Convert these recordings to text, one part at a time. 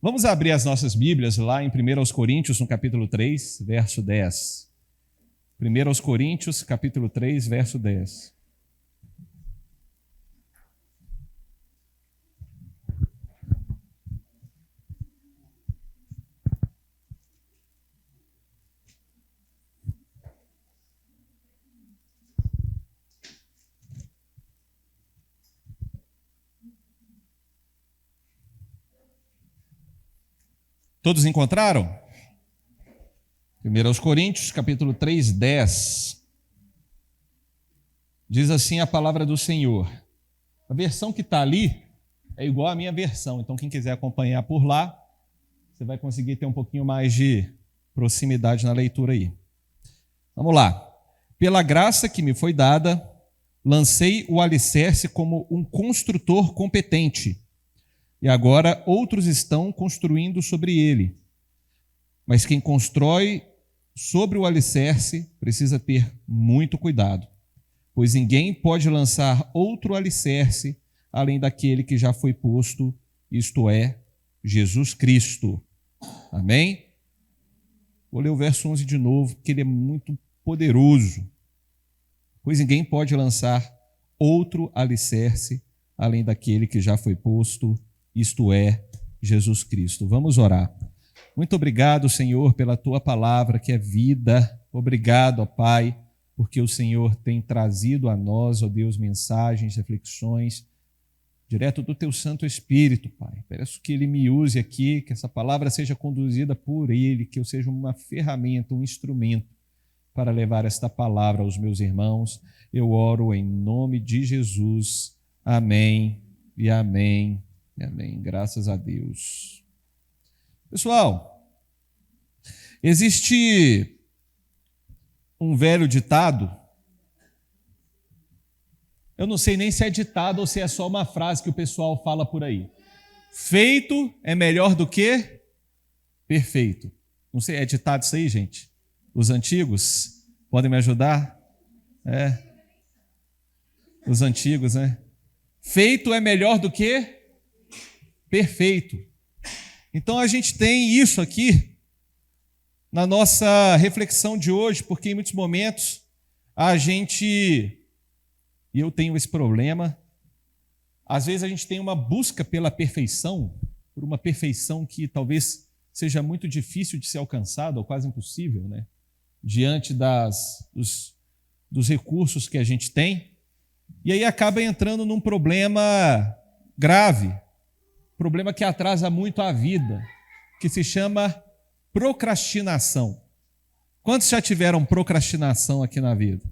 Vamos abrir as nossas Bíblias lá em 1 Coríntios, no capítulo 3, verso 10. 1 Coríntios, capítulo 3, verso 10. Todos encontraram? 1 Coríntios, capítulo 3, 10. Diz assim a palavra do Senhor. A versão que está ali é igual à minha versão, então quem quiser acompanhar por lá, você vai conseguir ter um pouquinho mais de proximidade na leitura aí. Vamos lá. Pela graça que me foi dada, lancei o alicerce como um construtor competente. E agora outros estão construindo sobre ele. Mas quem constrói sobre o alicerce precisa ter muito cuidado, pois ninguém pode lançar outro alicerce além daquele que já foi posto, isto é, Jesus Cristo. Amém? Vou ler o verso 11 de novo, porque ele é muito poderoso. Pois ninguém pode lançar outro alicerce além daquele que já foi posto, isto é, Jesus Cristo. Vamos orar. Muito obrigado, Senhor, pela Tua palavra, que é vida. Obrigado, ó Pai, porque o Senhor tem trazido a nós, ó Deus, mensagens, reflexões, direto do Teu Santo Espírito, Pai. Peço que Ele me use aqui, que essa palavra seja conduzida por Ele, que eu seja uma ferramenta, um instrumento para levar esta palavra aos meus irmãos. Eu oro em nome de Jesus. Amém e amém. Amém, graças a Deus. Pessoal, existe um velho ditado, eu não sei nem se é ditado ou se é só uma frase que o pessoal fala por aí. Feito é melhor do que perfeito. Não sei, é ditado isso aí, gente? Os antigos podem me ajudar? Os antigos, né? Feito é melhor do que perfeito. Então a gente tem isso aqui na nossa reflexão de hoje, porque em muitos momentos e eu tenho esse problema, às vezes a gente tem uma busca pela perfeição, por uma perfeição que talvez seja muito difícil de ser alcançada, ou quase impossível, né? Diante dos recursos que a gente tem, e aí acaba entrando num problema grave, problema que atrasa muito a vida, que se chama procrastinação. Quantos já tiveram procrastinação aqui na vida?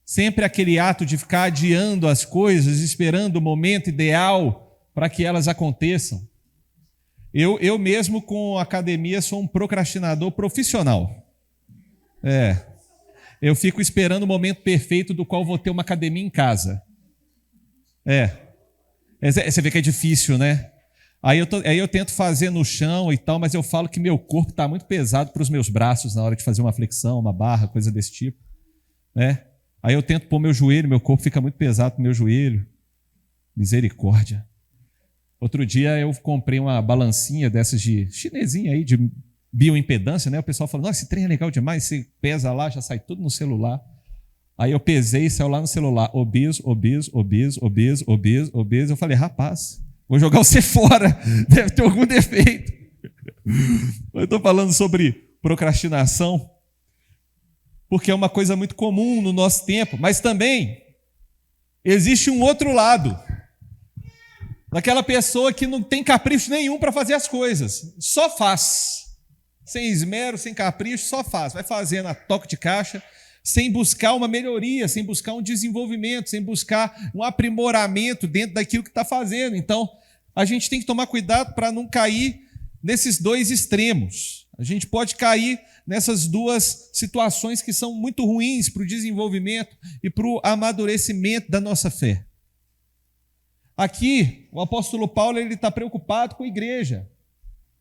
Sempre aquele ato de ficar adiando as coisas, esperando o momento ideal para que elas aconteçam. Eu mesmo com academia sou um procrastinador profissional. Eu fico esperando o momento perfeito do qual vou ter uma academia em casa. Você vê que é difícil, né? Aí eu tento fazer no chão e tal, mas eu falo que meu corpo está muito pesado para os meus braços na hora de fazer uma flexão, uma barra, coisa desse tipo, né? Aí eu tento pôr meu joelho, meu corpo fica muito pesado para o meu joelho. Misericórdia. Outro dia eu comprei uma balancinha dessas de chinesinha aí, de bioimpedância, né? O pessoal falou, nossa, esse trem é legal demais, você pesa lá, já sai tudo no celular. Aí eu pesei e saiu lá no celular, obeso. Eu falei, rapaz, vou jogar você fora, deve ter algum defeito. Eu estou falando sobre procrastinação, porque é uma coisa muito comum no nosso tempo, mas também existe um outro lado, daquela pessoa que não tem capricho nenhum para fazer as coisas, só faz, sem esmero, sem capricho, só faz, vai fazendo a toque de caixa, sem buscar uma melhoria, sem buscar um desenvolvimento, sem buscar um aprimoramento dentro daquilo que está fazendo. Então, a gente tem que tomar cuidado para não cair nesses dois extremos. A gente pode cair nessas duas situações que são muito ruins para o desenvolvimento e para o amadurecimento da nossa fé. Aqui, o apóstolo Paulo está preocupado com a igreja.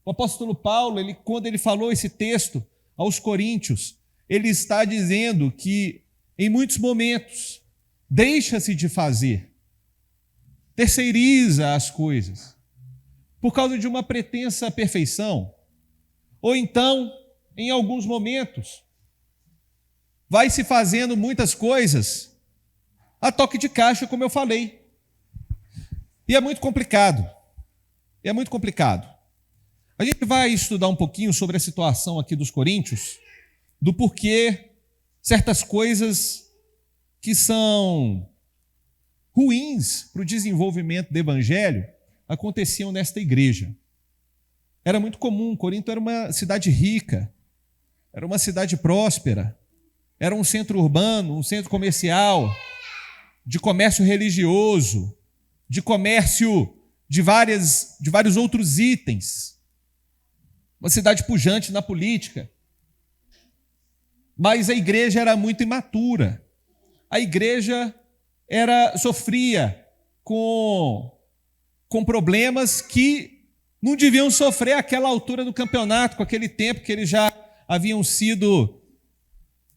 O apóstolo Paulo, quando ele falou esse texto aos Coríntios, ele está dizendo que, em muitos momentos, deixa-se de fazer, terceiriza as coisas, por causa de uma pretensa perfeição, ou então, em alguns momentos, vai se fazendo muitas coisas a toque de caixa, como eu falei. E é muito complicado. É muito complicado. A gente vai estudar um pouquinho sobre a situação aqui dos coríntios, do porquê certas coisas que são ruins para o desenvolvimento do evangelho aconteciam nesta igreja. Era muito comum, Corinto era uma cidade rica, era uma cidade próspera, era um centro urbano, um centro comercial, de comércio religioso, de comércio de vários outros itens. Uma cidade pujante na política. Mas a igreja era muito imatura. A igreja sofria com problemas que não deviam sofrer àquela altura do campeonato, com aquele tempo que eles já haviam sido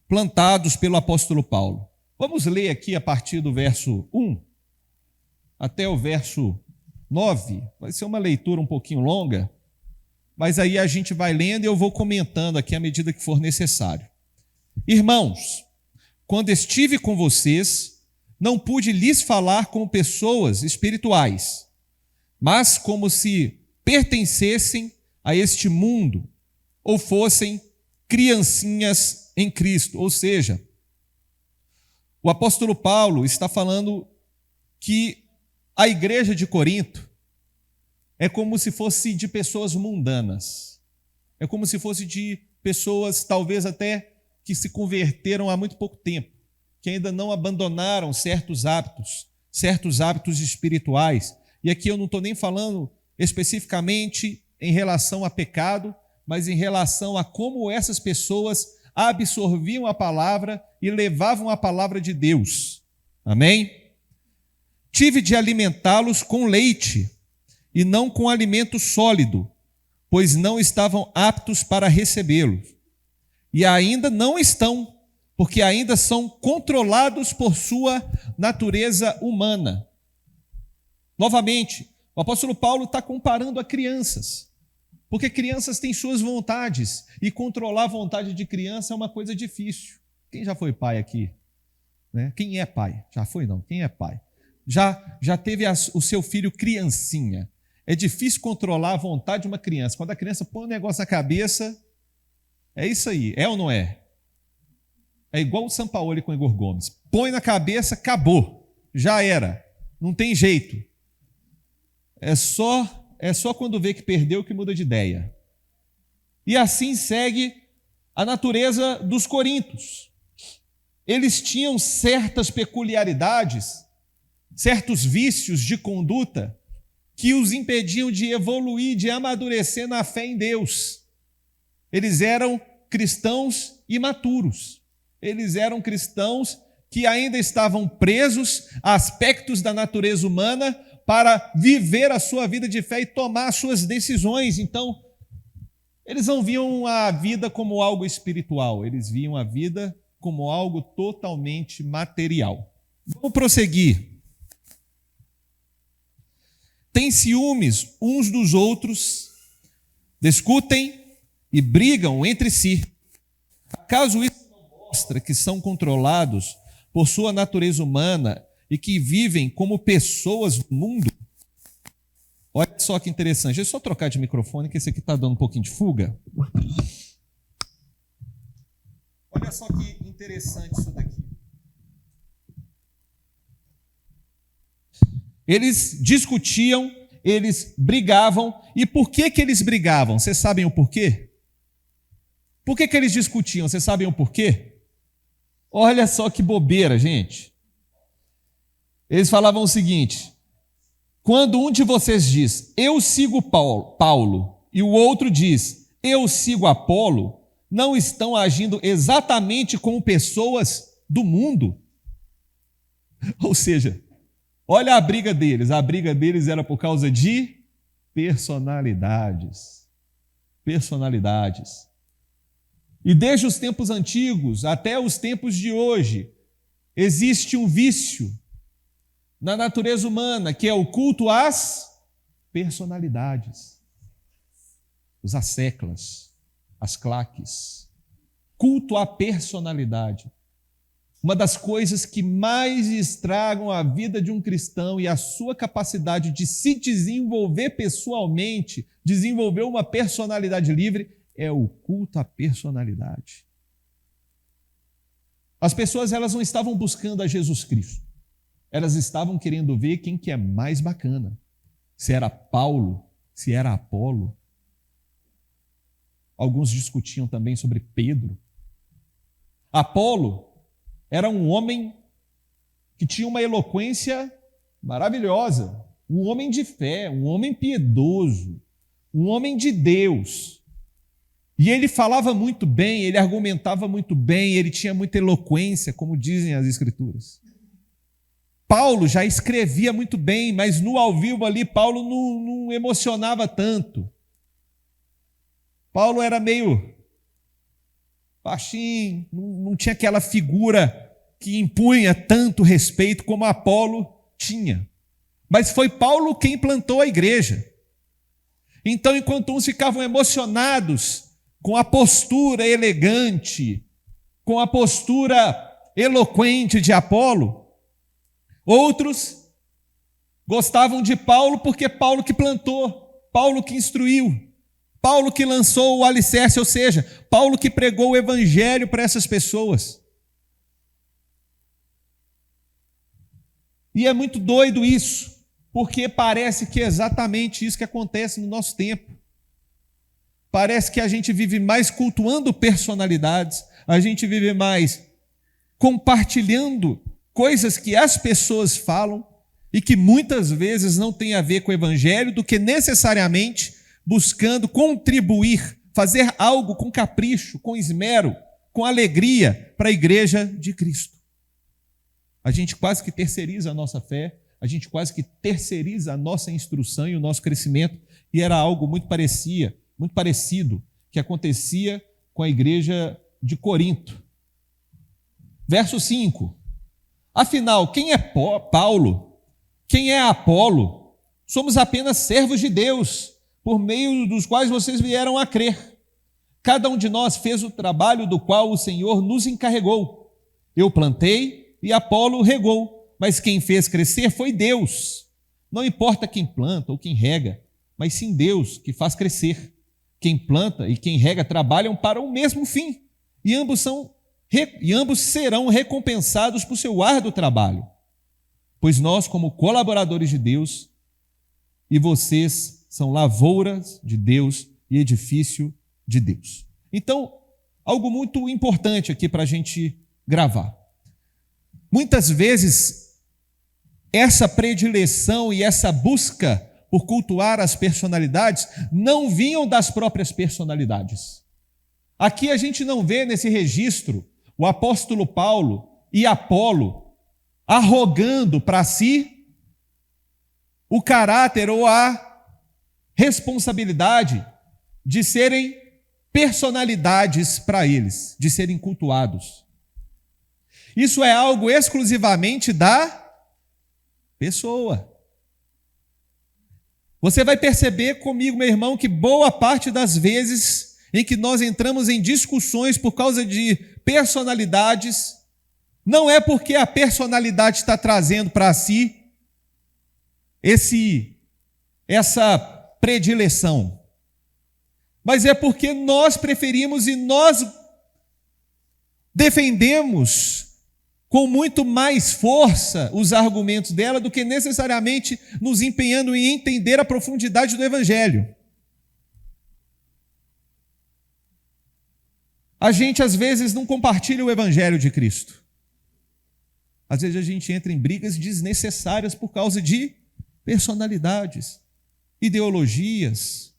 plantados pelo apóstolo Paulo. Vamos ler aqui a partir do verso 1 até o verso 9. Vai ser uma leitura um pouquinho longa, mas aí a gente vai lendo e eu vou comentando aqui à medida que for necessário. Irmãos, quando estive com vocês, não pude lhes falar como pessoas espirituais, mas como se pertencessem a este mundo ou fossem criancinhas em Cristo. Ou seja, o apóstolo Paulo está falando que a igreja de Corinto é como se fosse de pessoas mundanas. É como se fosse de pessoas, talvez até, que se converteram há muito pouco tempo, que ainda não abandonaram certos hábitos espirituais. E aqui eu não estou nem falando especificamente em relação a pecado, mas em relação a como essas pessoas absorviam a palavra e levavam a palavra de Deus. Amém? Tive de alimentá-los com leite e não com alimento sólido, pois não estavam aptos para recebê-lo. E ainda não estão, porque ainda são controlados por sua natureza humana. Novamente, o apóstolo Paulo está comparando a crianças, porque crianças têm suas vontades, e controlar a vontade de criança é uma coisa difícil. Quem já foi pai aqui? Né? Quem é pai? Já foi não? Quem é pai? Já teve o seu filho criancinha. É difícil controlar a vontade de uma criança. Quando a criança põe um negócio na cabeça, é isso aí. É ou não é? É igual o Sampaoli com o Igor Gomes. Põe na cabeça, acabou. Já era. Não tem jeito. É só quando vê que perdeu que muda de ideia. E assim segue a natureza dos coríntios. Eles tinham certas peculiaridades, certos vícios de conduta que os impediam de evoluir, de amadurecer na fé em Deus. Eles eram cristãos imaturos. Eles eram cristãos que ainda estavam presos a aspectos da natureza humana para viver a sua vida de fé e tomar as suas decisões. Então, eles não viam a vida como algo espiritual, eles viam a vida como algo totalmente material. Vamos prosseguir. Têm ciúmes uns dos outros, discutem e brigam entre si. Acaso isso não mostra que são controlados por sua natureza humana e que vivem como pessoas do mundo? Olha só que interessante. Deixa eu só trocar de microfone, que esse aqui está dando um pouquinho de fuga. Olha só que interessante isso daqui. Eles discutiam, eles brigavam. E por que eles brigavam? Vocês sabem o porquê? Por que eles discutiam? Vocês sabem o porquê? Olha só que bobeira, gente. Eles falavam o seguinte: quando um de vocês diz, eu sigo Paulo, e o outro diz, eu sigo Apolo, não estão agindo exatamente como pessoas do mundo? Ou seja, olha a briga deles. A briga deles era por causa de personalidades. Personalidades. E desde os tempos antigos até os tempos de hoje, existe um vício na natureza humana, que é o culto às personalidades. Os asseclas, as claques. Culto à personalidade. Uma das coisas que mais estragam a vida de um cristão e a sua capacidade de se desenvolver pessoalmente, desenvolver uma personalidade livre, é o culto à personalidade. As pessoas, elas não estavam buscando a Jesus Cristo. Elas estavam querendo ver quem que é mais bacana. Se era Paulo, se era Apolo. Alguns discutiam também sobre Pedro. Apolo era um homem que tinha uma eloquência maravilhosa, um homem de fé, um homem piedoso, um homem de Deus. E ele falava muito bem, ele argumentava muito bem, ele tinha muita eloquência, como dizem as Escrituras. Paulo já escrevia muito bem, mas no ao vivo ali, Paulo não emocionava tanto. Paulo era meio baixinho, não tinha aquela figura que impunha tanto respeito como Apolo tinha. Mas foi Paulo quem plantou a igreja. Então, enquanto uns ficavam emocionados com a postura elegante, com a postura eloquente de Apolo, outros gostavam de Paulo porque Paulo que plantou, Paulo que instruiu, Paulo que lançou o alicerce, ou seja, Paulo que pregou o evangelho para essas pessoas. E é muito doido isso, porque parece que é exatamente isso que acontece no nosso tempo. Parece que a gente vive mais cultuando personalidades, a gente vive mais compartilhando coisas que as pessoas falam e que muitas vezes não tem a ver com o evangelho, do que necessariamente buscando contribuir, fazer algo com capricho, com esmero, com alegria para a igreja de Cristo. A gente quase que terceiriza a nossa fé, a gente quase que terceiriza a nossa instrução e o nosso crescimento, e era algo muito parecido que acontecia com a igreja de Corinto. Verso 5. Afinal, quem é Paulo? Quem é Apolo? Somos apenas servos de Deus, por meio dos quais vocês vieram a crer. Cada um de nós fez o trabalho do qual o Senhor nos encarregou. Eu plantei e Apolo regou, mas quem fez crescer foi Deus. Não importa quem planta ou quem rega, mas sim Deus que faz crescer. Quem planta e quem rega trabalham para o mesmo fim, e ambos serão recompensados por seu árduo trabalho. Pois nós, como colaboradores de Deus, e vocês são lavouras de Deus e edifício de Deus. Então, algo muito importante aqui para a gente gravar. Muitas vezes, essa predileção e essa busca por cultuar as personalidades não vinham das próprias personalidades. Aqui a gente não vê nesse registro o apóstolo Paulo e Apolo arrogando para si o caráter ou a responsabilidade de serem personalidades para eles, de serem cultuados. Isso é algo exclusivamente da pessoa. Você vai perceber comigo, meu irmão, que boa parte das vezes em que nós entramos em discussões por causa de personalidades, não é porque a personalidade está trazendo para si essa predileção, mas é porque nós preferimos e nós defendemos com muito mais força os argumentos dela do que necessariamente nos empenhando em entender a profundidade do Evangelho. A gente, às vezes, não compartilha o Evangelho de Cristo. Às vezes a gente entra em brigas desnecessárias por causa de personalidades, ideologias,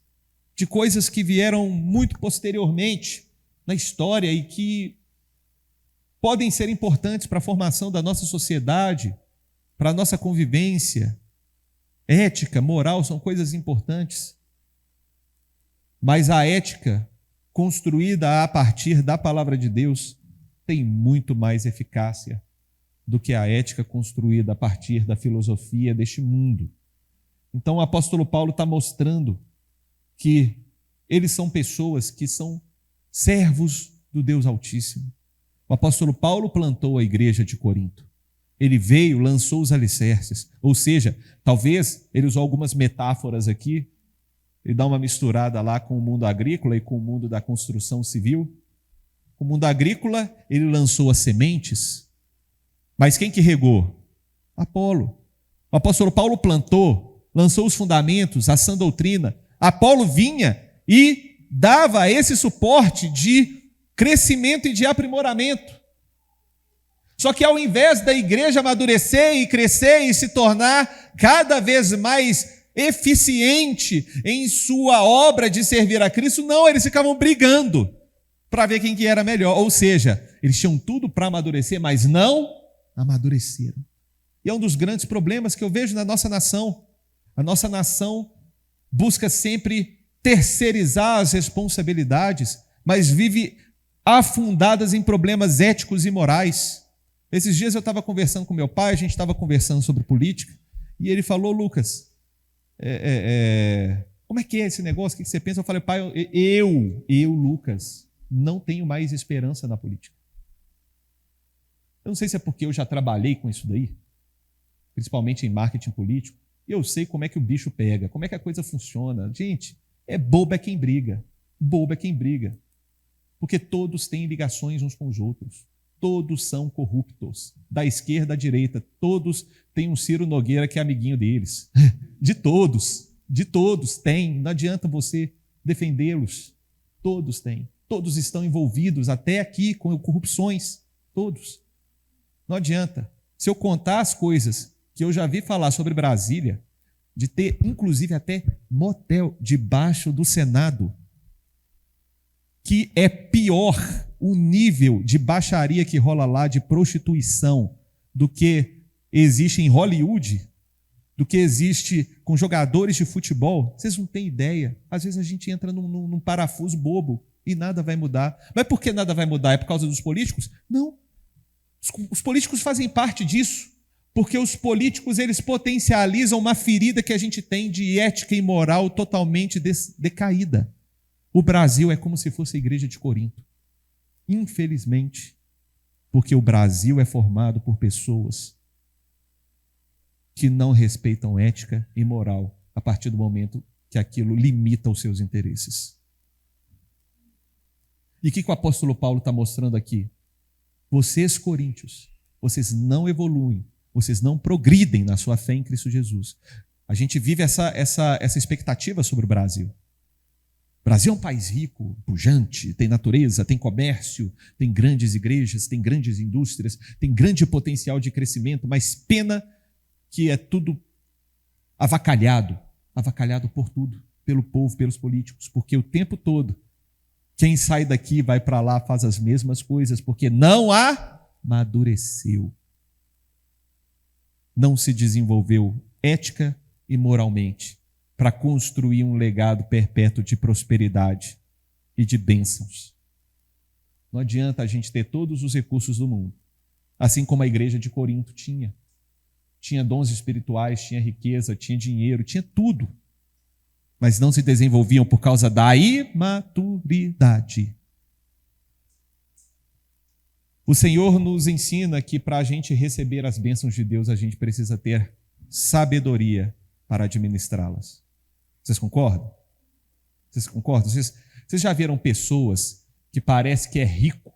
de coisas que vieram muito posteriormente na história e que podem ser importantes para a formação da nossa sociedade, para a nossa convivência. Ética, moral são coisas importantes. Mas a ética construída a partir da palavra de Deus tem muito mais eficácia do que a ética construída a partir da filosofia deste mundo. Então o apóstolo Paulo está mostrando que eles são pessoas que são servos do Deus Altíssimo. O apóstolo Paulo plantou a igreja de Corinto. Ele veio, lançou os alicerces. Ou seja, talvez ele usou algumas metáforas aqui, ele dá uma misturada lá com o mundo agrícola e com o mundo da construção civil. O mundo agrícola, ele lançou as sementes, mas quem que regou? Apolo. O apóstolo Paulo plantou, lançou os fundamentos, a sã doutrina. Apolo vinha e dava esse suporte de crescimento e de aprimoramento. Só que ao invés da igreja amadurecer e crescer e se tornar cada vez mais eficiente em sua obra de servir a Cristo, não, eles ficavam brigando para ver quem que era melhor. Ou seja, eles tinham tudo para amadurecer, mas não amadureceram. E é um dos grandes problemas que eu vejo na nossa nação. A nossa nação busca sempre terceirizar as responsabilidades, mas vive afundadas em problemas éticos e morais. Esses dias eu estava conversando com meu pai, a gente estava conversando sobre política, e ele falou: Lucas, como é que é esse negócio? O que você pensa? Eu falei: pai, eu, Lucas, não tenho mais esperança na política. Eu não sei se é porque eu já trabalhei com isso daí, principalmente em marketing político, e eu sei como é que o bicho pega, como é que a coisa funciona. Gente, bobo é quem briga, bobo é quem briga, porque todos têm ligações uns com os outros. Todos são corruptos, da esquerda à direita, todos têm um Ciro Nogueira que é amiguinho deles. De todos tem, não adianta você defendê-los. Todos têm, todos estão envolvidos até aqui com corrupções, todos. Não adianta. Se eu contar as coisas que eu já vi falar sobre Brasília, de ter inclusive até motel debaixo do Senado, que é pior o nível de baixaria que rola lá, de prostituição, do que existe em Hollywood, do que existe com jogadores de futebol, vocês não têm ideia. Às vezes a gente entra num parafuso bobo e nada vai mudar. Mas por que nada vai mudar? É por causa dos políticos? Não. Os políticos fazem parte disso, porque os políticos eles potencializam uma ferida que a gente tem de ética e moral totalmente decaída. O Brasil é como se fosse a igreja de Corinto. Infelizmente, porque o Brasil é formado por pessoas que não respeitam ética e moral a partir do momento que aquilo limita os seus interesses. E o que o apóstolo Paulo está mostrando aqui? Vocês, coríntios, vocês não evoluem, vocês não progridem na sua fé em Cristo Jesus. A gente vive essa expectativa sobre o Brasil. O Brasil é um país rico, pujante, tem natureza, tem comércio, tem grandes igrejas, tem grandes indústrias, tem grande potencial de crescimento, mas pena que é tudo avacalhado por tudo, pelo povo, pelos políticos, porque o tempo todo quem sai daqui vai para lá, faz as mesmas coisas, porque não amadureceu, não se desenvolveu ética e moralmente, para construir um legado perpétuo de prosperidade e de bênçãos. Não adianta a gente ter todos os recursos do mundo, assim como a igreja de Corinto tinha. Tinha dons espirituais, tinha riqueza, tinha dinheiro, tinha tudo, mas não se desenvolviam por causa da imaturidade. O Senhor nos ensina que para a gente receber as bênçãos de Deus, a gente precisa ter sabedoria para administrá-las. Vocês concordam? Vocês concordam? Vocês já viram pessoas que parece que é rico?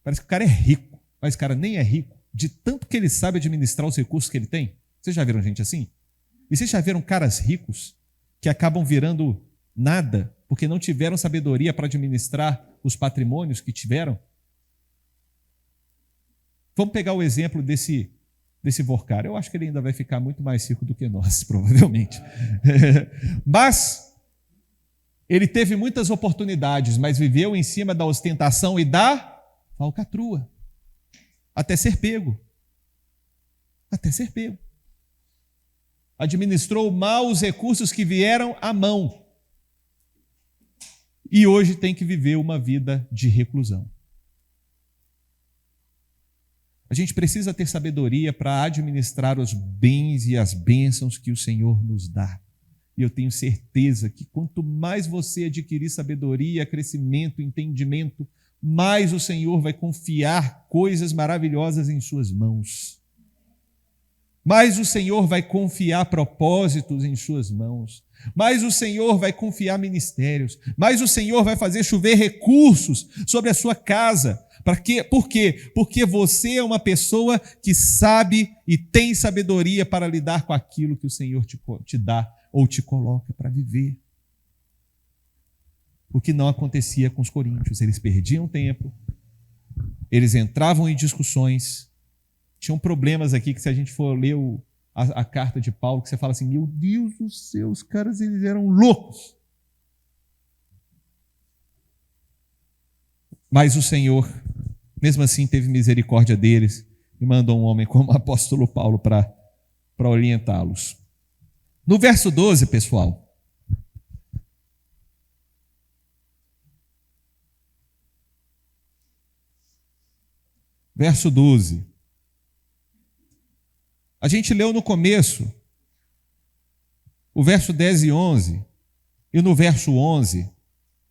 Parece que o cara é rico, mas o cara nem é rico, de tanto que ele sabe administrar os recursos que ele tem. Vocês já viram gente assim? E vocês já viram caras ricos que acabam virando nada porque não tiveram sabedoria para administrar os patrimônios que tiveram? Vamos pegar o exemplo desse Vorcar. Eu acho que ele ainda vai ficar muito mais rico do que nós, provavelmente. Mas ele teve muitas oportunidades, mas viveu em cima da ostentação e da falcatrua, até ser pego. Administrou mal os recursos que vieram à mão. E hoje tem que viver uma vida de reclusão. A gente precisa ter sabedoria para administrar os bens e as bênçãos que o Senhor nos dá. E eu tenho certeza que quanto mais você adquirir sabedoria, crescimento, entendimento, mais o Senhor vai confiar coisas maravilhosas em suas mãos. Mais o Senhor vai confiar propósitos em suas mãos. Mais o Senhor vai confiar ministérios. Mais o Senhor vai fazer chover recursos sobre a sua casa. Por quê? Porque você é uma pessoa que sabe e tem sabedoria para lidar com aquilo que o Senhor te dá ou te coloca para viver. O que não acontecia com os coríntios. Eles perdiam tempo, eles entravam em discussões. Tinham problemas aqui que, se a gente for ler a carta de Paulo, que você fala assim, meu Deus do céu, os caras eles eram loucos. Mas o Senhor, mesmo assim, teve misericórdia deles e mandou um homem como o apóstolo Paulo para orientá-los. No verso 12, pessoal, verso 12, a gente leu no começo o verso 10 e 11, e no verso 11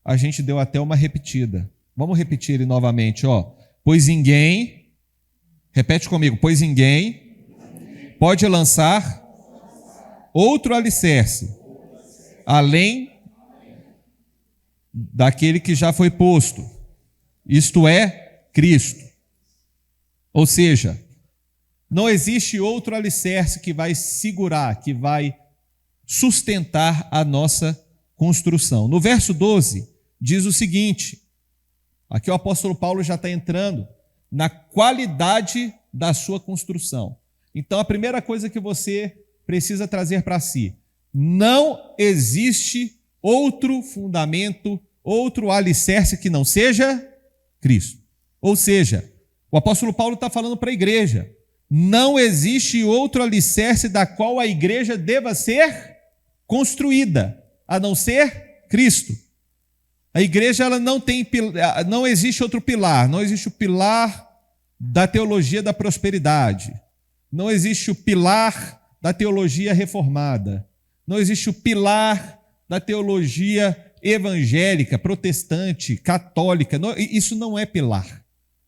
a gente deu até uma repetida. Vamos repetir ele novamente, ó. Pois ninguém, repete comigo, pois ninguém pode lançar outro alicerce, além daquele que já foi posto, isto é, Cristo. Ou seja, não existe outro alicerce que vai segurar, que vai sustentar a nossa construção. No verso 12, diz o seguinte, aqui o apóstolo Paulo já está entrando na qualidade da sua construção. Então, a primeira coisa que você precisa trazer para si, não existe outro fundamento, outro alicerce que não seja Cristo. Ou seja, o apóstolo Paulo está falando para a igreja, não existe outro alicerce da qual a igreja deva ser construída, a não ser Cristo. A igreja ela não existe outro pilar, não existe o pilar da teologia da prosperidade, não existe o pilar da teologia reformada, não existe o pilar da teologia evangélica, protestante, católica. Isso não é pilar,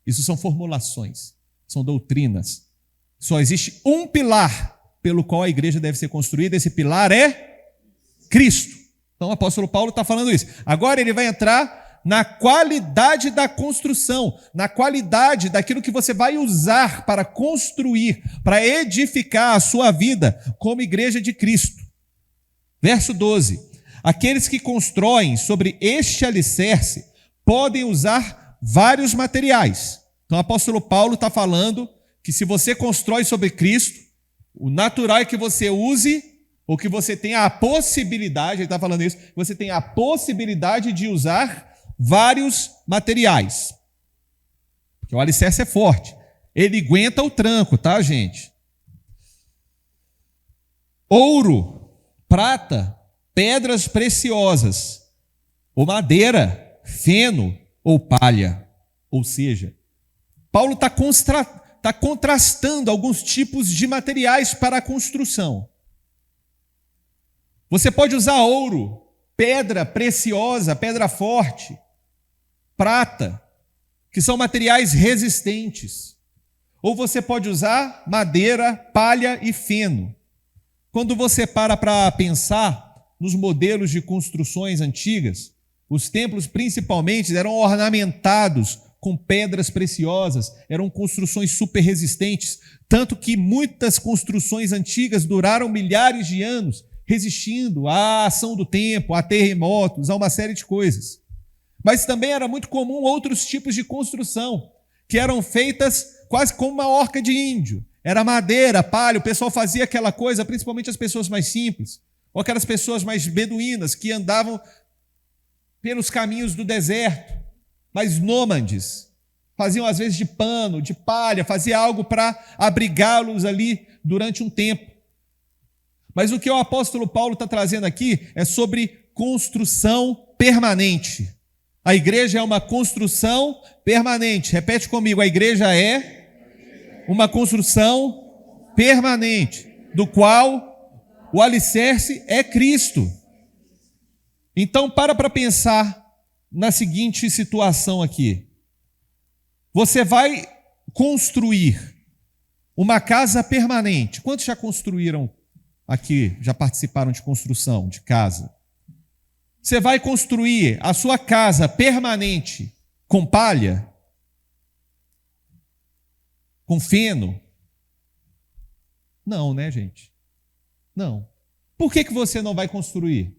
isso são formulações, são doutrinas. Só existe um pilar pelo qual a igreja deve ser construída, esse pilar é Cristo. Então o apóstolo Paulo está falando isso. Agora ele vai entrar na qualidade da construção, na qualidade daquilo que você vai usar para construir, para edificar a sua vida como igreja de Cristo. Verso 12. Aqueles que constroem sobre este alicerce podem usar vários materiais. Então o apóstolo Paulo está falando que se você constrói sobre Cristo, o natural é que você use, ou que você tenha a possibilidade, ele está falando isso, você tem a possibilidade de usar vários materiais. Porque o alicerce é forte. Ele aguenta o tranco, tá, gente? Ouro, prata, pedras preciosas, ou madeira, feno ou palha. Ou seja, Paulo está contrastando alguns tipos de materiais para a construção. Você pode usar ouro, pedra preciosa, pedra forte, prata, que são materiais resistentes. Ou você pode usar madeira, palha e feno. Quando você para pensar nos modelos de construções antigas, os templos principalmente eram ornamentados com pedras preciosas, eram construções super resistentes, tanto que muitas construções antigas duraram milhares de anos, resistindo à ação do tempo, a terremotos, a uma série de coisas. Mas também era muito comum outros tipos de construção, que eram feitas quase como uma horca de índio. Era madeira, palha, o pessoal fazia aquela coisa, principalmente as pessoas mais simples, ou aquelas pessoas mais beduínas, que andavam pelos caminhos do deserto, mais nômades, faziam às vezes de pano, de palha, fazia algo para abrigá-los ali durante um tempo. Mas o que o apóstolo Paulo está trazendo aqui é sobre construção permanente. A igreja é uma construção permanente. Repete comigo, a igreja é uma construção permanente, do qual o alicerce é Cristo. Então, para pensar na seguinte situação aqui. Você vai construir uma casa permanente. Quantos já construíram aqui, já participaram de construção de casa? Você vai construir a sua casa permanente com palha? Com feno? Não, né, gente? Não. Por que você não vai construir?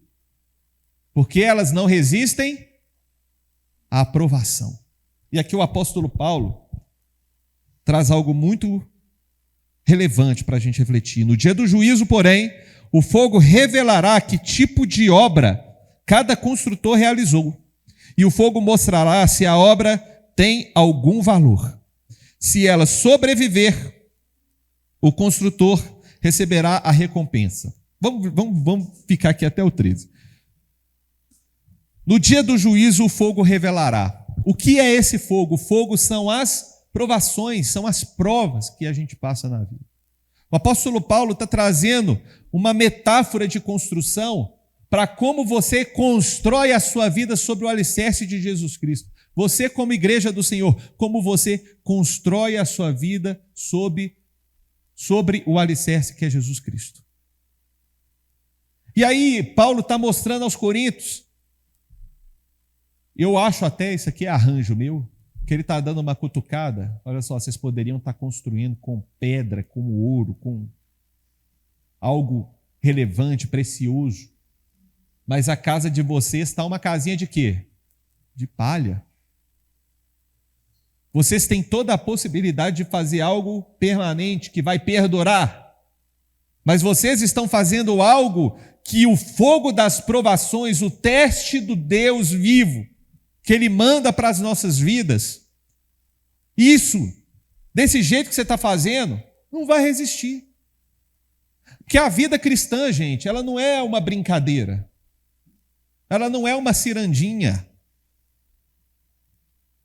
Porque elas não resistem à aprovação. E aqui o apóstolo Paulo traz algo muito relevante para a gente refletir. No dia do juízo, porém, o fogo revelará que tipo de obra cada construtor realizou. E o fogo mostrará se a obra tem algum valor. Se ela sobreviver, o construtor receberá a recompensa. Vamos ficar aqui até o 13. No dia do juízo, o fogo revelará. O que é esse fogo? O fogo são as provações, são as provas que a gente passa na vida. O apóstolo Paulo está trazendo uma metáfora de construção para como você constrói a sua vida sobre o alicerce de Jesus Cristo. Você, como igreja do Senhor, como você constrói a sua vida sobre o alicerce que é Jesus Cristo. E aí, Paulo está mostrando aos Coríntios, eu acho até isso aqui é arranjo meu, que ele está dando uma cutucada. Olha só, vocês poderiam estar construindo com pedra, com ouro, com algo relevante, precioso. Mas a casa de vocês está uma casinha de quê? De palha. Vocês têm toda a possibilidade de fazer algo permanente, que vai perdurar. Mas vocês estão fazendo algo que o fogo das provações, o teste do Deus vivo, que Ele manda para as nossas vidas, isso, desse jeito que você está fazendo, não vai resistir. Porque a vida cristã, gente, ela não é uma brincadeira. Ela não é uma cirandinha.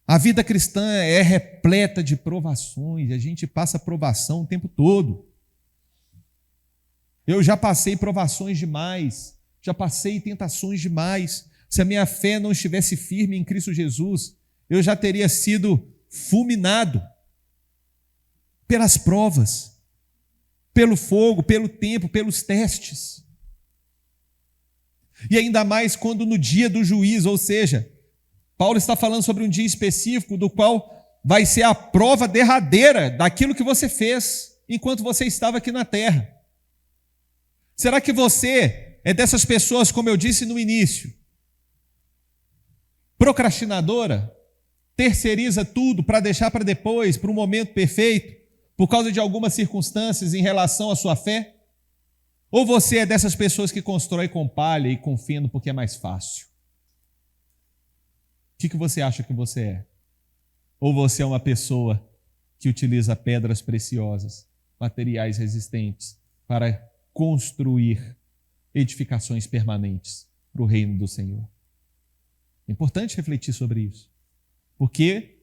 A vida cristã é repleta de provações, a gente passa provação o tempo todo. Eu já passei provações demais, já passei tentações demais. Se a minha fé não estivesse firme em Cristo Jesus, eu já teria sido fulminado pelas provas, pelo fogo, pelo tempo, pelos testes. E ainda mais quando no dia do juízo, ou seja, Paulo está falando sobre um dia específico do qual vai ser a prova derradeira daquilo que você fez enquanto você estava aqui na terra. Será que você é dessas pessoas, como eu disse no início, procrastinadora, terceiriza tudo para deixar para depois, para um momento perfeito, por causa de algumas circunstâncias em relação à sua fé? Ou você é dessas pessoas que constrói com palha e com feno porque é mais fácil? O que você acha que você é? Ou você é uma pessoa que utiliza pedras preciosas, materiais resistentes, para construir edificações permanentes para o reino do Senhor? É importante refletir sobre isso, porque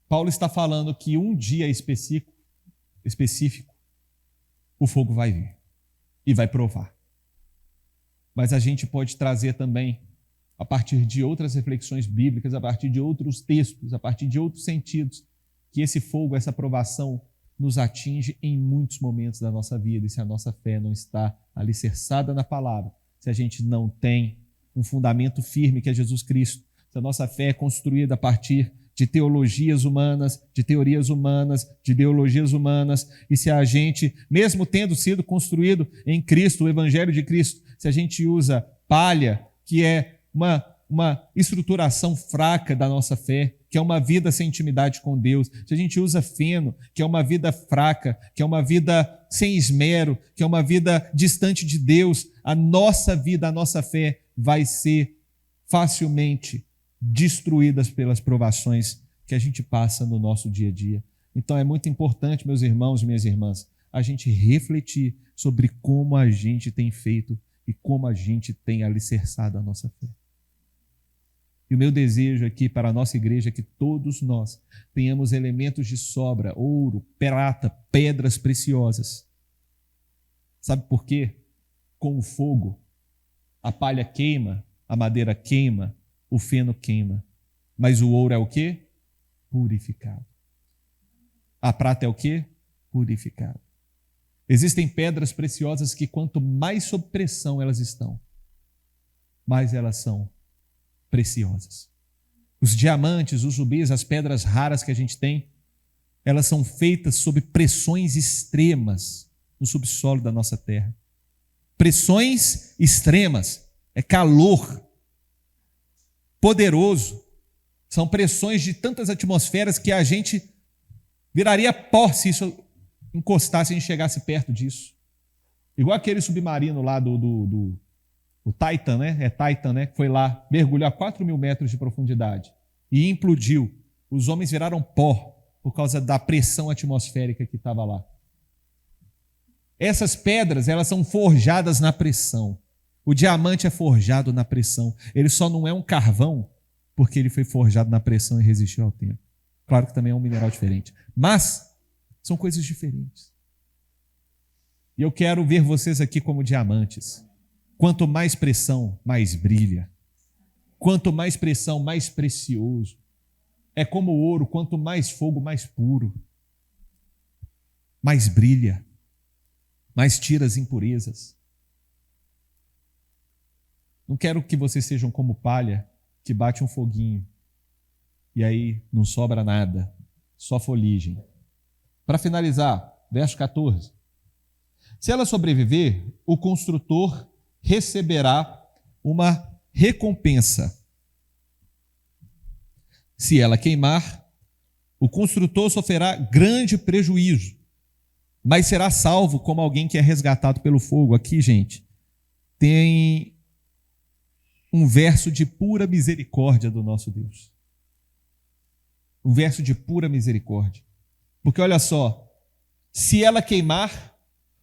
Paulo está falando que um dia específico, o fogo vai vir e vai provar. Mas a gente pode trazer também, a partir de outras reflexões bíblicas, a partir de outros textos, a partir de outros sentidos, que esse fogo, essa provação nos atinge em muitos momentos da nossa vida, e se a nossa fé não está alicerçada na palavra, se a gente não tem um fundamento firme que é Jesus Cristo, se a nossa fé é construída a partir de teologias humanas, de teorias humanas, de ideologias humanas, e se a gente, mesmo tendo sido construído em Cristo, o Evangelho de Cristo, se a gente usa palha, que é uma estruturação fraca da nossa fé, que é uma vida sem intimidade com Deus, se a gente usa feno, que é uma vida fraca, que é uma vida sem esmero, que é uma vida distante de Deus, a nossa vida, a nossa fé vai ser facilmente destruídas pelas provações que a gente passa no nosso dia a dia. Então é muito importante, meus irmãos e minhas irmãs, a gente refletir sobre como a gente tem feito e como a gente tem alicerçado a nossa fé. E o meu desejo aqui para a nossa igreja é que todos nós tenhamos elementos de sobra, ouro, prata, pedras preciosas. Sabe por quê? Com o fogo, a palha queima, a madeira queima, o feno queima. Mas o ouro é o quê? Purificado. A prata é o quê? Purificado. Existem pedras preciosas que quanto mais sob pressão elas estão, mais elas são preciosas. Os diamantes, os rubis, as pedras raras que a gente tem, elas são feitas sob pressões extremas no subsolo da nossa terra. Pressões extremas, é calor poderoso. São pressões de tantas atmosferas que a gente viraria pó se isso encostasse, se a gente chegasse perto disso. Igual aquele submarino lá o Titan, né? É Titan, né? Que foi lá, mergulhou a 4.000 metros de profundidade e implodiu. Os homens viraram pó por causa da pressão atmosférica que estava lá. Essas pedras, elas são forjadas na pressão. O diamante é forjado na pressão. Ele só não é um carvão porque ele foi forjado na pressão e resistiu ao tempo. Claro que também é um mineral diferente, mas são coisas diferentes. E eu quero ver vocês aqui como diamantes. Quanto mais pressão, mais brilha. Quanto mais pressão, mais precioso. É como o ouro, quanto mais fogo, mais puro. Mais brilha. Mais tira as impurezas. Não quero que vocês sejam como palha que bate um foguinho e aí não sobra nada, só foligem. Para finalizar, verso 14. Se ela sobreviver, o construtor receberá uma recompensa. Se ela queimar, o construtor sofrerá grande prejuízo, mas será salvo como alguém que é resgatado pelo fogo. Aqui, gente, tem um verso de pura misericórdia do nosso Deus. Um verso de pura misericórdia. Porque olha só, se ela queimar,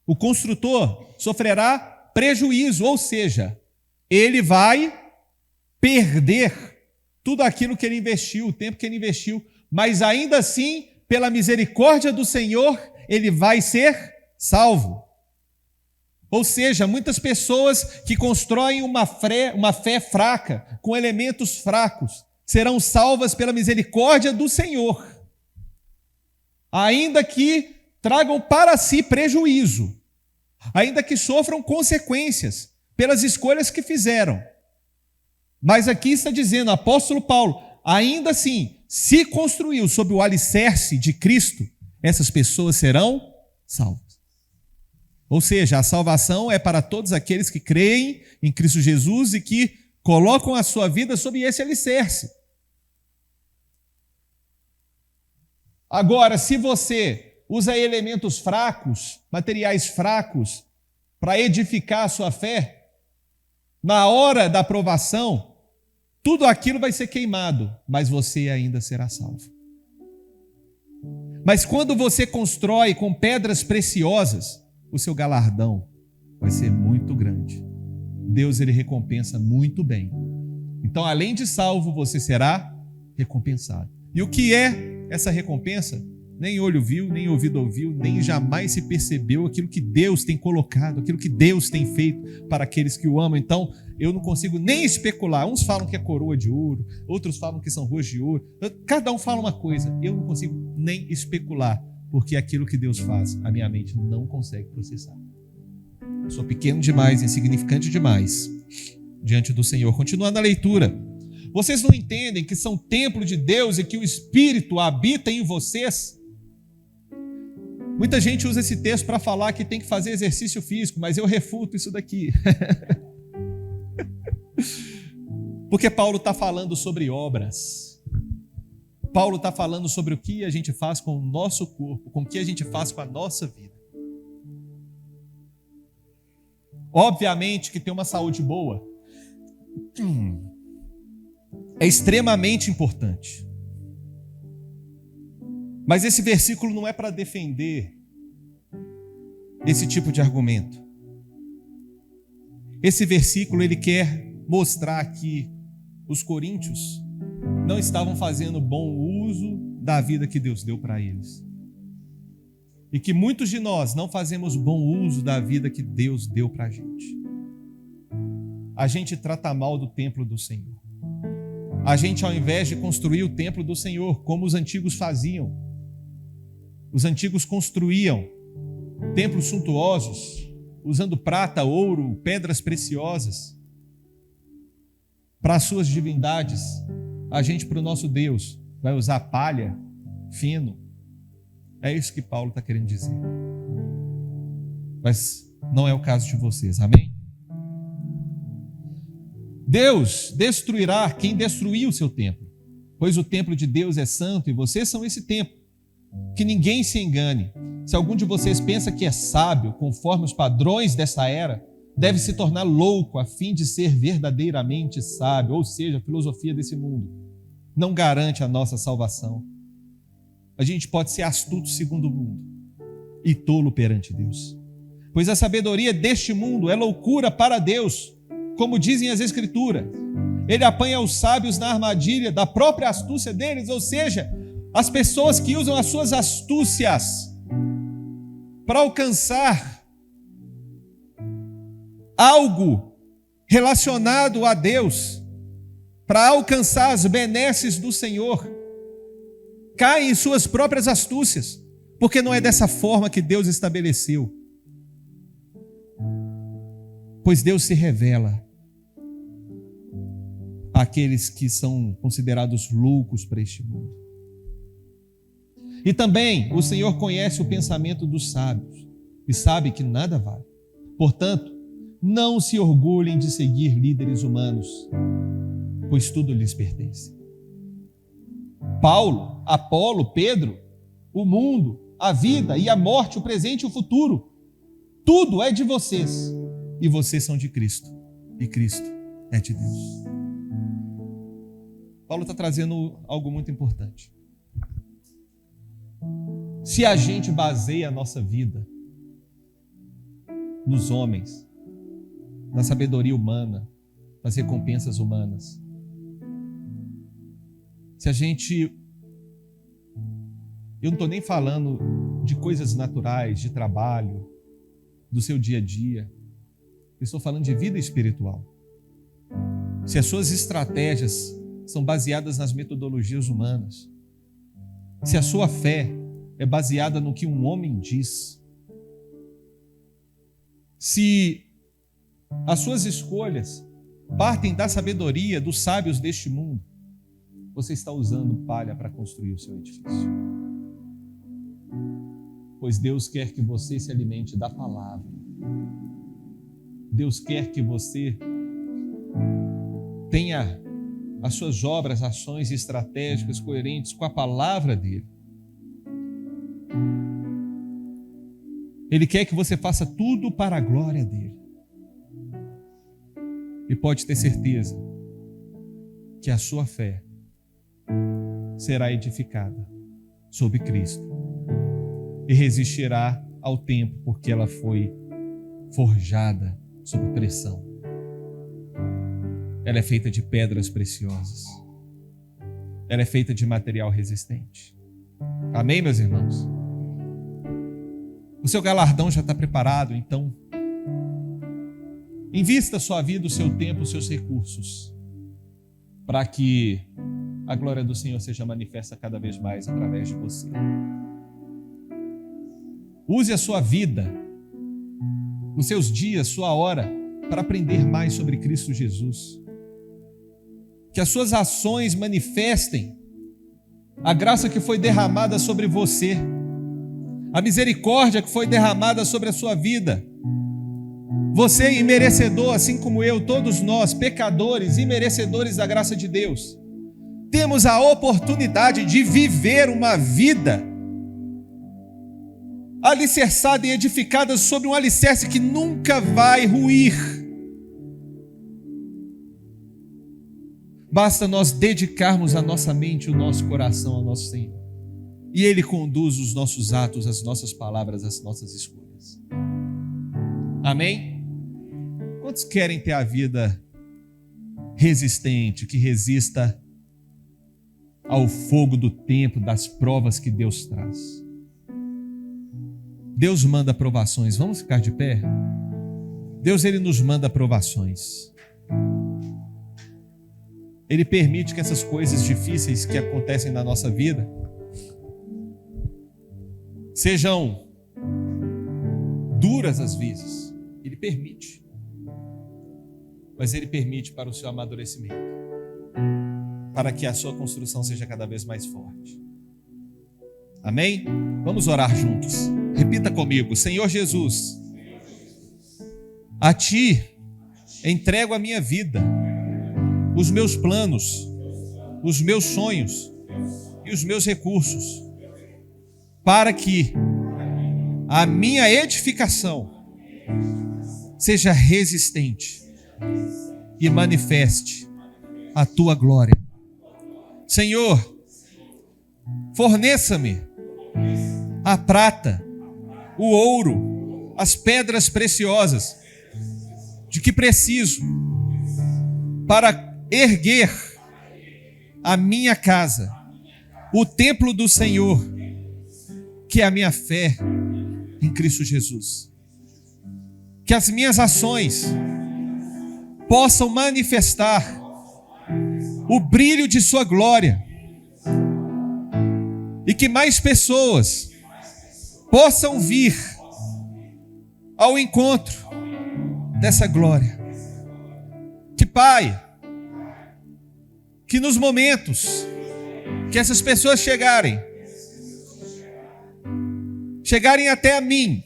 o construtor sofrerá prejuízo, ou seja, ele vai perder tudo aquilo que ele investiu, o tempo que ele investiu, mas ainda assim, pela misericórdia do Senhor, ele vai ser salvo. Ou seja, muitas pessoas que constroem uma fé fraca, com elementos fracos, serão salvas pela misericórdia do Senhor, ainda que tragam para si prejuízo, ainda que sofram consequências pelas escolhas que fizeram. Mas aqui está dizendo, o apóstolo Paulo, ainda assim, se construiu sob o alicerce de Cristo, essas pessoas serão salvas. Ou seja, a salvação é para todos aqueles que creem em Cristo Jesus e que colocam a sua vida sob esse alicerce. Agora, se você usa elementos fracos, materiais fracos, para edificar a sua fé, na hora da provação, tudo aquilo vai ser queimado, mas você ainda será salvo. Mas quando você constrói com pedras preciosas, o seu galardão vai ser muito grande. Deus, ele recompensa muito bem. Então, além de salvo, você será recompensado. E o que é essa recompensa? Nem olho viu, nem ouvido ouviu, nem jamais se percebeu aquilo que Deus tem colocado, aquilo que Deus tem feito para aqueles que o amam. Então, eu não consigo nem especular. Uns falam que é coroa de ouro, outros falam que são ruas de ouro. Cada um fala uma coisa. Eu não consigo nem especular, porque aquilo que Deus faz, a minha mente não consegue processar. Eu sou pequeno demais, insignificante demais diante do Senhor. Continuando a leitura. Vocês não entendem que são templo de Deus e que o Espírito habita em vocês? Muita gente usa esse texto para falar que tem que fazer exercício físico, mas eu refuto isso daqui. Porque Paulo está falando sobre obras. Paulo está falando sobre o que a gente faz com o nosso corpo, com o que a gente faz com a nossa vida. Obviamente que ter uma saúde boa é extremamente importante. Mas esse versículo não é para defender esse tipo de argumento. Esse versículo, ele quer mostrar aqui os coríntios não estavam fazendo bom uso da vida que Deus deu para eles. E que muitos de nós não fazemos bom uso da vida que Deus deu para a gente. A gente trata mal do templo do Senhor. A gente, ao invés de construir o templo do Senhor, como os antigos faziam, os antigos construíam templos suntuosos, usando prata, ouro, pedras preciosas, para as suas divindades. A gente, para o nosso Deus, vai usar palha, feno. É isso que Paulo está querendo dizer. Mas não é o caso de vocês, amém? Deus destruirá quem destruir o seu templo, pois o templo de Deus é santo e vocês são esse templo. Que ninguém se engane. Se algum de vocês pensa que é sábio, conforme os padrões dessa era, deve se tornar louco a fim de ser verdadeiramente sábio, ou seja, a filosofia desse mundo não garante a nossa salvação. A gente pode ser astuto segundo o mundo e tolo perante Deus, pois a sabedoria deste mundo é loucura para Deus, como dizem as Escrituras. Ele apanha os sábios na armadilha da própria astúcia deles, ou seja, as pessoas que usam as suas astúcias para alcançar algo relacionado a Deus, para alcançar as benesses do Senhor, caem em suas próprias astúcias, porque não é dessa forma que Deus estabeleceu. Pois Deus se revela àqueles que são considerados loucos para este mundo. E também o Senhor conhece o pensamento dos sábios e sabe que nada vale. Portanto, não se orgulhem de seguir líderes humanos, pois tudo lhes pertence. Paulo, Apolo, Pedro, o mundo, a vida e a morte, o presente e o futuro, tudo é de vocês, e vocês são de Cristo, e Cristo é de Deus. Paulo está trazendo algo muito importante. Se a gente baseia a nossa vida nos homens, na sabedoria humana, nas recompensas humanas, se a gente... Eu não estou nem falando de coisas naturais, de trabalho, do seu dia a dia. Eu estou falando de vida espiritual. Se as suas estratégias são baseadas nas metodologias humanas, se a sua fé é baseada no que um homem diz, se as suas escolhas partem da sabedoria dos sábios deste mundo, você está usando palha para construir o seu edifício. Pois Deus quer que você se alimente da palavra. Deus quer que você tenha as suas obras, ações estratégicas coerentes com a palavra dele. Ele quer que você faça tudo para a glória dele. E pode ter certeza que a sua fé será edificada sobre Cristo e resistirá ao tempo, porque ela foi forjada sob pressão. Ela é feita de pedras preciosas. Ela é feita de material resistente. Amém, meus irmãos? O seu galardão já está preparado, então invista a sua vida, o seu tempo, os seus recursos, para que a glória do Senhor seja manifesta cada vez mais através de você. Use a sua vida, os seus dias, sua hora, para aprender mais sobre Cristo Jesus. Que as suas ações manifestem a graça que foi derramada sobre você, a misericórdia que foi derramada sobre a sua vida. Você é imerecedor, assim como eu, todos nós, pecadores e merecedores da graça de Deus, temos a oportunidade de viver uma vida alicerçada e edificada sobre um alicerce que nunca vai ruir. Basta nós dedicarmos a nossa mente, o nosso coração ao nosso Senhor. E Ele conduz os nossos atos, as nossas palavras, as nossas escolhas. Amém? Quantos querem ter a vida resistente, que resista ao fogo do tempo, das provas que Deus traz. Deus manda provações. Vamos ficar de pé? Deus, Ele nos manda provações. Ele permite que essas coisas difíceis que acontecem na nossa vida sejam duras às vezes. Ele permite. Mas Ele permite para o seu amadurecimento, para que a sua construção seja cada vez mais forte. Amém? Vamos orar juntos. Repita comigo: Senhor Jesus, a Ti entrego a minha vida, os meus planos, os meus sonhos e os meus recursos, para que a minha edificação seja resistente e manifeste a Tua glória. Senhor, forneça-me a prata, o ouro, as pedras preciosas de que preciso para erguer a minha casa, o templo do Senhor, que é a minha fé em Cristo Jesus. Que as minhas ações possam manifestar o brilho de sua glória e que mais pessoas possam vir ao encontro dessa glória. Que, Pai, que nos momentos que essas pessoas chegarem até a mim,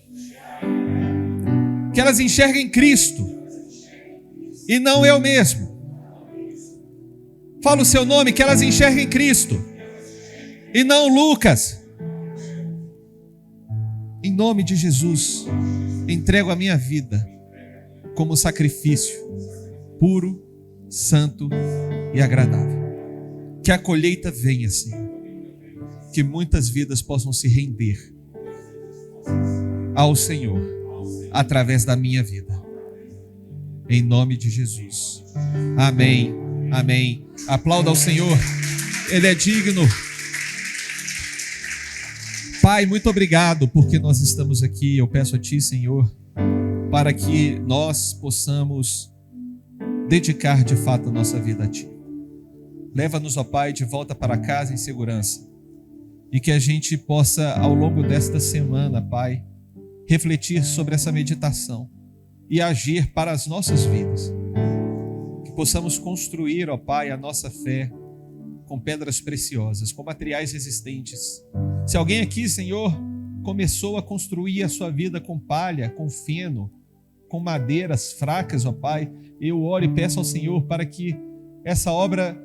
que elas enxerguem Cristo e não eu mesmo. Fala o seu nome, que elas enxerguem Cristo e não Lucas. Em nome de Jesus, entrego a minha vida como sacrifício puro, santo e agradável. Que a colheita venha, Senhor. Que muitas vidas possam se render ao Senhor através da minha vida. Em nome de Jesus. Amém. Amém. Aplauda ao Senhor. Ele é digno. Pai, muito obrigado porque nós estamos aqui. Eu peço a Ti, Senhor, para que nós possamos dedicar de fato a nossa vida a Ti. Leva-nos, ó Pai, de volta para casa em segurança. E que a gente possa, ao longo desta semana, Pai, refletir sobre essa meditação e agir para as nossas vidas. Que possamos construir, ó Pai, a nossa fé com pedras preciosas, com materiais resistentes. Se alguém aqui, Senhor, começou a construir a sua vida com palha, com feno, com madeiras fracas, ó Pai, eu oro e peço ao Senhor para que essa obra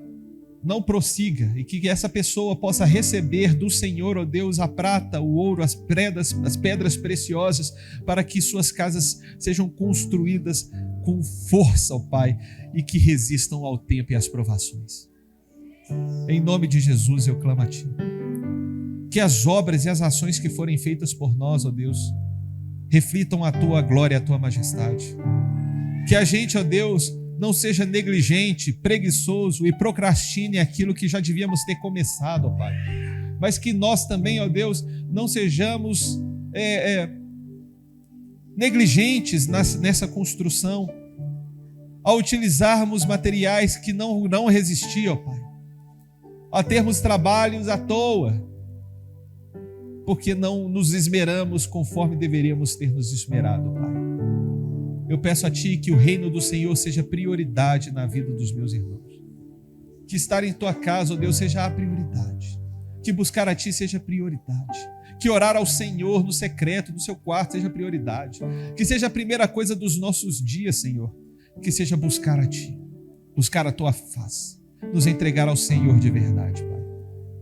não prossiga e que essa pessoa possa receber do Senhor, ó Deus, a prata, o ouro, as pedras preciosas, para que suas casas sejam construídas com força, ó Pai, e que resistam ao tempo e às provações. Em nome de Jesus eu clamo a Ti. Que as obras e as ações que forem feitas por nós, ó Deus, reflitam a Tua glória e a Tua majestade. Que a gente, ó Deus, não seja negligente, preguiçoso e procrastine aquilo que já devíamos ter começado, ó Pai. Mas que nós também, ó Deus, não sejamos negligentes nessa construção, ao utilizarmos materiais que não resistiam, ó Pai. A termos trabalhos à toa, porque não nos esmeramos conforme deveríamos ter nos esmerado, Pai. Eu peço a Ti que o reino do Senhor seja prioridade na vida dos meus irmãos. Que estar em Tua casa, ó Deus, seja a prioridade. Que buscar a Ti seja prioridade. Que orar ao Senhor no secreto, no seu quarto, seja prioridade. Que seja a primeira coisa dos nossos dias, Senhor. Que seja buscar a Ti, buscar a Tua face, nos entregar ao Senhor de verdade, Pai.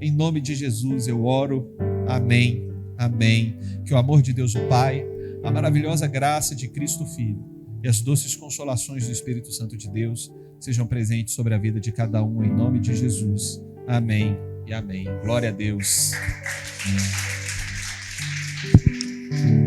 Em nome de Jesus eu oro. Amém. Amém. Que o amor de Deus o Pai, a maravilhosa graça de Cristo Filho e as doces consolações do Espírito Santo de Deus sejam presentes sobre a vida de cada um, em nome de Jesus. Amém e amém. Glória a Deus. Amém.